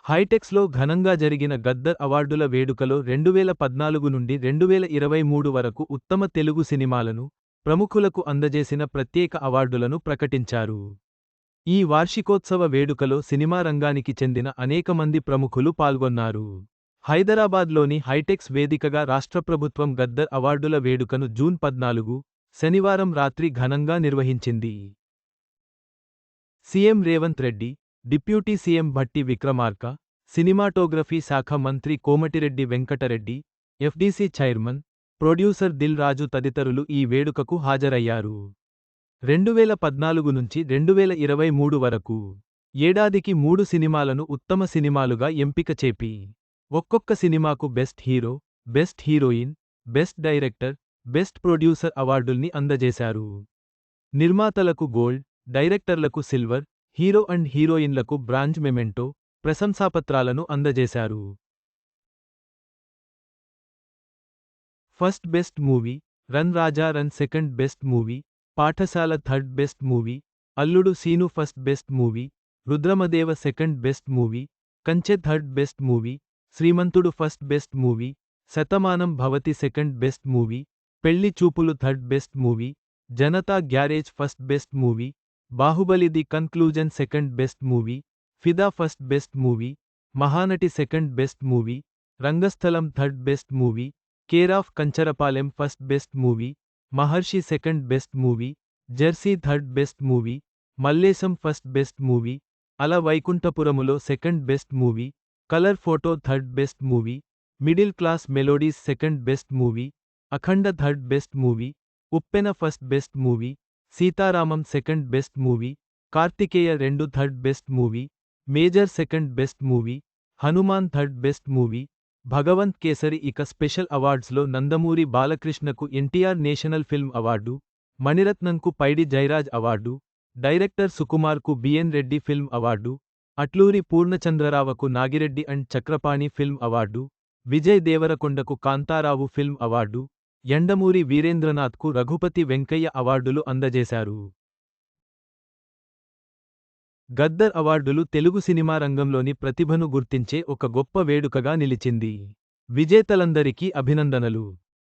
హైటెక్స్లో ఘనంగా జరిగిన గద్దర్ అవార్డుల వేడుకలో 2014 నుండి 2023 వరకు ఉత్తమ తెలుగు సినిమాలను, ప్రముఖులకు అందజేసిన ప్రత్యేక అవార్డులను ప్రకటించారు. ఈ వార్షికోత్సవ వేడుకలో సినిమా రంగానికి చెందిన అనేక మంది ప్రముఖులు పాల్గొన్నారు. హైదరాబాద్లోని హైటెక్స్ వేదికగా రాష్ట్ర ప్రభుత్వం గద్దర్ అవార్డుల వేడుకను జూన్ 14, శనివారం రాత్రి ఘనంగా నిర్వహించింది. CM Revanth Reddy, deputy CM Bhatti Vikramarka, cinematography శాఖ మంత్రి Komatireddy Venkatareddy, FDC chairman, producer Dil Raju తదితరులు ఈ వేడుకకు హాజరయ్యారు. 2014 నుంచి 2023 వరకు ఏడాదికి 3 సినిమాలను ఉత్తమ సినిమాలుగా ఎంపిక చేపి, ఒక్కొక్క సినిమాకు best hero, best heroine, best director, best producer అవార్డుల్ని అందజేశారు. నిర్మాతలకు గోల్డ్, డైరెక్టర్లకు సిల్వర్, హీరో అండ్ హీరోయిన్లకు బ్రాంజ్ మెమెంటో, ప్రశంసాపత్రాలను అందజేశారు. First best movie, Run Raja Run second best movie, Pathasala third best movie, Alludu Seenu first best movie, Rudramadeva second best movie, Kanche third best movie, Srimanthudu first best movie, Shatamanam Bhavati second best movie, Pelli Choopulu third best movie, Janatha garage first best movie, Baahubali the conclusion second best movie, Fidaa first best movie, Mahanati second best movie, Rangasthalam third best movie, care of Kancharapalem first best movie, Maharshi second best movie, jersey third best movie, Mallesham first best movie, Ala Vaikunthapurramuloo second best movie, colour photo third best movie, middle class melodies second best movie, Akhanda third best movie, Uppena first best movie, Sitaramam second best movie, Karthikeya 2 third best movie, major second best movie, Hanuman third best movie, Bhagavanth Kesari. ఇక special అవార్డ్స్లో నందమూరి బాలకృష్ణకు NTR national film award, మణిరత్నంకు Paidi Jairaj award, director సుకుమార్కు BN Reddy film award, Atluri పూర్ణచంద్రరావుకు Nagireddy and Chakrapani film award, Vijay దేవరకొండకు Kantharao film award, Yandamuri వీరేంద్రనాథ్కు రఘుపతి వెంకయ్య అవార్డులు అందజేశారు. గద్దర్ అవార్డులు తెలుగు సినిమా రంగంలోని ప్రతిభను గుర్తించే ఒక గొప్ప వేడుకగా నిలిచింది. విజేతలందరికీ అభినందనలు.